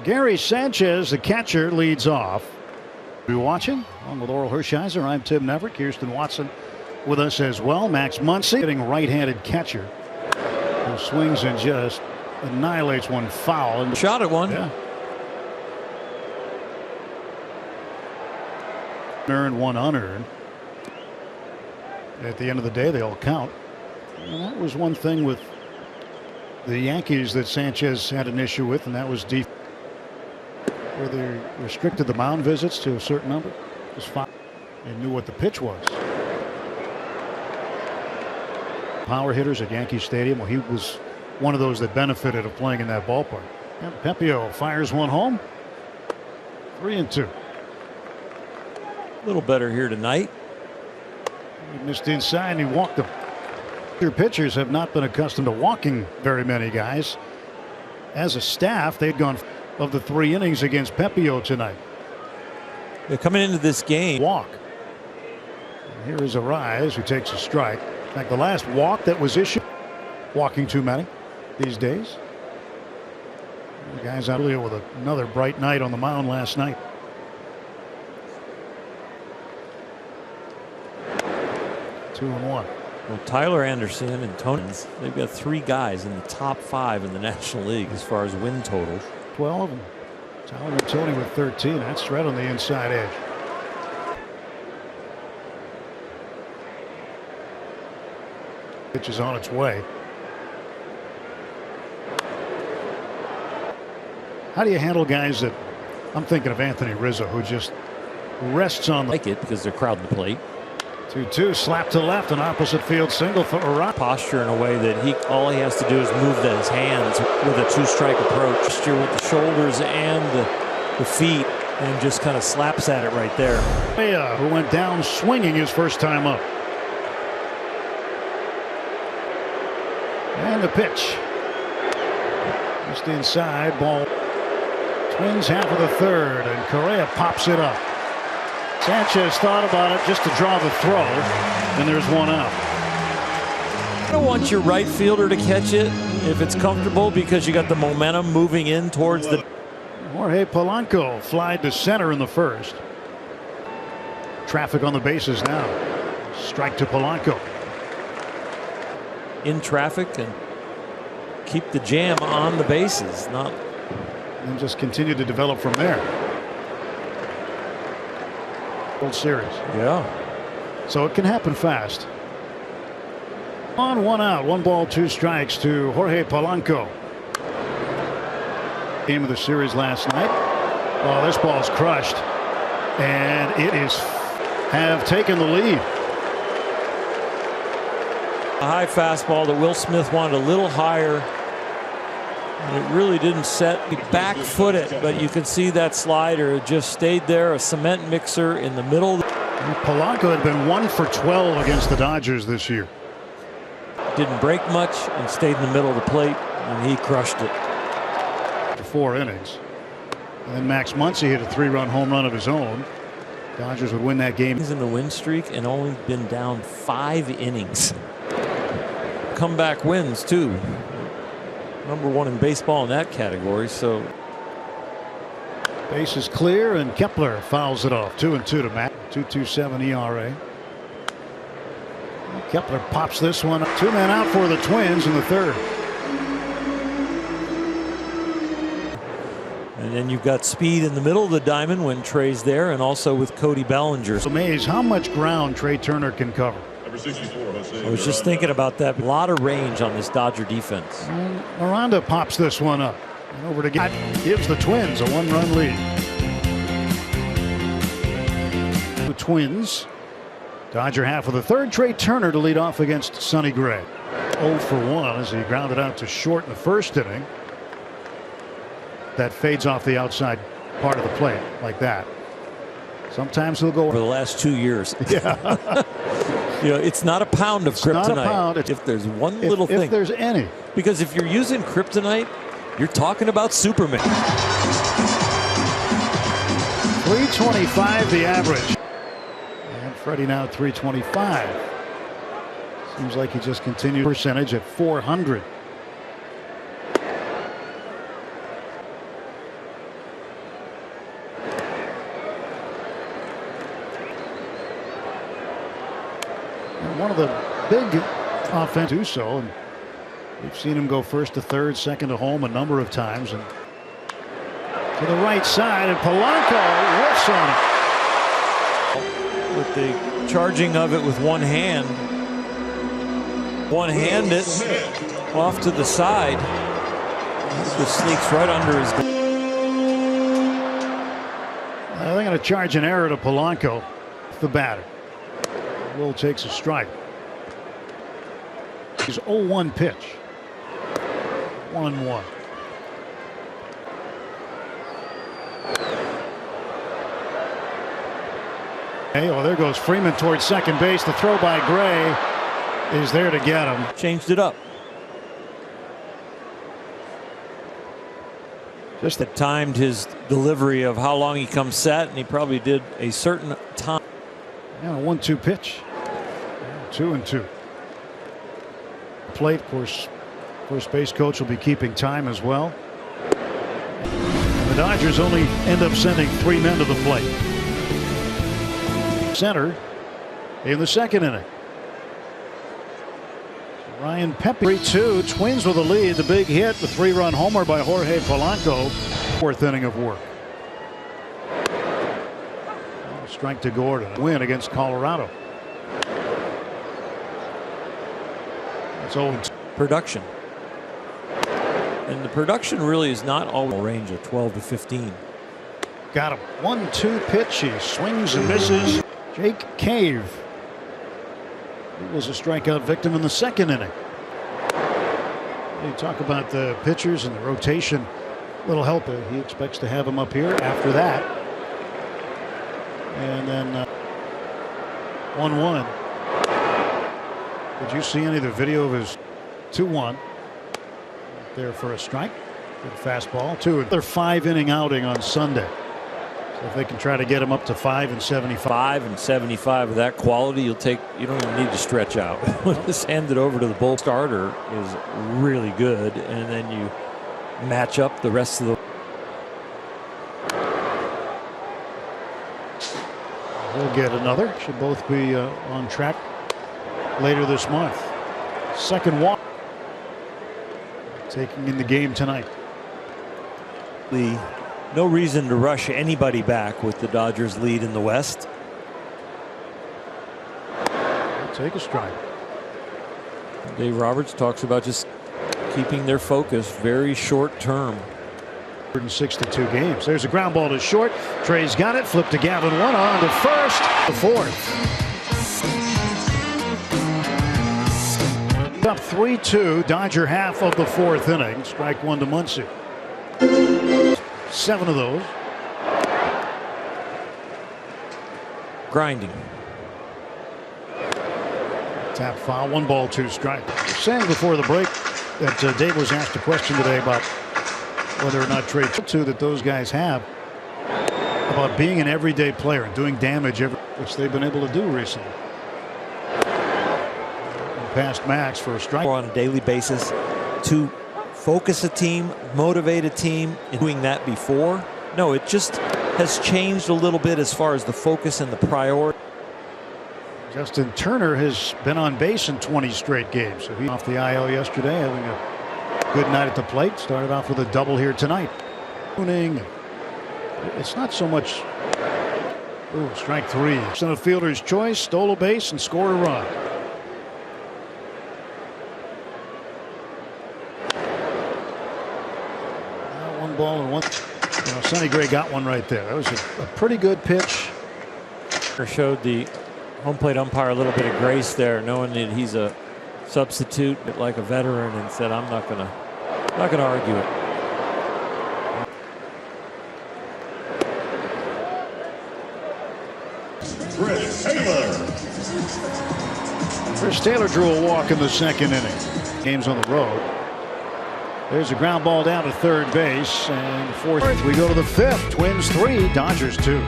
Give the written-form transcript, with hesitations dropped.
Gary Sanchez, the catcher, leads off. You're watching along with Oral Hershiser. I'm Tim Neverett. Kirsten Watson with us as well. Max Muncy, hitting right-handed catcher, who swings and just annihilates one foul. And shot at one. Yeah. Earned, one unearned. At the end of the day, they all count. And that was one thing with the Yankees that Sanchez had an issue with, and that was deep, where they restricted the mound visits to a certain number. It was fine. They knew what the pitch was. Power hitters at Yankee Stadium. Well, he was one of those that benefited of playing in that ballpark. And Pepio fires one home. 3-2. A little better here tonight. He missed inside and he walked them. Your pitchers have not been accustomed to walking very many guys. As a staff, they'd gone of the 3 innings against Pepio tonight. They're coming into this game. Walk. And here is Arise, who takes a strike. In fact, the last walk that was issued, walking too many these days. The guys out with another bright night on the mound last night. 2-1. Well, Tyler Anderson and Tony, they've got 3 guys in the top 5 in the National League as far as win totals. 12 of them. Tyler and Tony with 13. That's right on the inside edge. Pitch is on its way. How do you handle guys that, I'm thinking of Anthony Rizzo, who just rests on the like it because they're crowding the plate. 2-2, slap to left, an opposite field single for Arise. Posture in a way that all he has to do is move his hands with a 2-strike approach. Posture with the shoulders and the feet, and just kind of slaps at it right there. Who went down swinging his first time up. And the pitch. Just inside, ball. Twins half of the third, and Correa pops it up. Sanchez thought about it just to draw the throw, and there's one out. You don't want your right fielder to catch it if it's comfortable, because you got the momentum moving in towards the. Jorge Polanco flied to center in the first. Traffic on the bases now. Strike to Polanco. In traffic and keep the jam on the bases, not. And just continue to develop from there. World Series. Yeah. So it can happen fast. On, 1 out, 1 ball, 2 strikes to Jorge Polanco. Game of the series last night. Oh, this ball's crushed, and it is have taken the lead. A high fastball that Will Smith wanted a little higher, and it really didn't set. He back-foot it, but you can see that slider just stayed there, a cement mixer in the middle. Polanco had been 1 for 12 against the Dodgers this year. Didn't break much and stayed in the middle of the plate, and he crushed it. For 4 innings. And then Max Muncy hit a 3-run home run of his own. Dodgers would win that game. He's in the win streak and only been down 5 innings. Comeback wins too. #1 in baseball in that category. So base is clear, and Kepler fouls it off. 2-2 to Matt. 2.27 ERA. Kepler pops this one. 2 men out for the Twins in the third. And then you've got speed in the middle of the diamond when Trey's there, and also with Cody Bellinger. Amazed how much ground Trey Turner can cover. I was just thinking about that. A lot of range on this Dodger defense. And Miranda pops this one up. And over to gives the Twins a 1-run lead. The Twins. Dodger half of the third. Trey Turner to lead off against Sonny Gray. 0 for 1 as he grounded out to short in the first inning. That fades off the outside part of the plate like that. Sometimes he'll go over the last 2 years. Yeah. You know, it's not a pound of kryptonite. Not a pound. If there's one little thing. If there's any. Because if you're using kryptonite, you're talking about Superman. 325 the average. And Freddie now 325. Seems like he just continued percentage at .400. one of the big offense do so, and we've seen him go first to third, second to home a number of times. And to the right side, and Polanco whiffs on it. With the charging of it with one hand. One-hand it off to the side. Just sneaks right under his. They're going to charge an error to Polanco, the batter. Will takes a strike. He's 0-1 pitch. 1-1. Hey, oh, there goes Freeman towards second base. The throw by Gray is there to get him. Changed it up. Just that timed his delivery of how long he comes set, and he probably did a certain time. Yeah, a 1-2 pitch. 2-2. Plate, of course, first base coach will be keeping time as well. The Dodgers only end up sending 3 men to the plate. Center in the second inning. Ryan Pepe 3-2. Twins with a lead. The big hit, the 3-run homer by Jorge Polanco. 4th inning of work. Strike to Gordon. A win against Colorado. It's 0-2. Production. And the production really is not always a range of 12 to 15. Got him. 1-2 pitch. He swings and misses. Jake Cave. He was a strikeout victim in the second inning. You talk about the pitchers and the rotation. Little help. He expects to have him up here after that. And then 1-1. Did you see any of the video of his 2-1 there for a strike? Good fastball. Their 5-inning outing on Sunday. So if they can try to get him up to 5 and 75. 5 and 75 with that quality, you don't even need to stretch out. Just hand it over to the bull. Starter is really good, and then you match up the rest of the. We'll get another. Should both be on track later this month. Second walk taking in the game tonight. No reason to rush anybody back with the Dodgers lead in the West. I'll take a strike. Dave Roberts talks about just keeping their focus very short term. 162 games. There's a ground ball to short. Trey's got it. Flip to Gavin. 1 on to first. The 4th. Up 3-2. Dodger half of the 4th inning. Strike 1 to Muncy. 7 of those. Grinding. Tap foul. 1 ball, 2 strike. Saying before the break that Dave was asked a question today about whether or not Trey that those guys have about being an everyday player and doing damage, which they've been able to do recently. And past Max for a strike. On a daily basis to focus a team, motivate a team. In doing that before, no, it just has changed a little bit as far as the focus and the priority. Justin Turner has been on base in 20 straight games. So he's off the IL yesterday, having a good night at the plate. Started off with a double here tonight. It's not so much. Ooh, strike 3. Center fielder's choice, stole a base and scored a run. Now 1 ball and 1. Sonny Gray got one right there. That was a pretty good pitch. Showed the home plate umpire a little bit of grace there, knowing that he's a substitute, but like a veteran, and said, "I'm not gonna argue it." Chris Taylor drew a walk in the second inning. Games on the road. There's a ground ball down to third base, and 4th. We go to the 5th. Twins 3, Dodgers 2.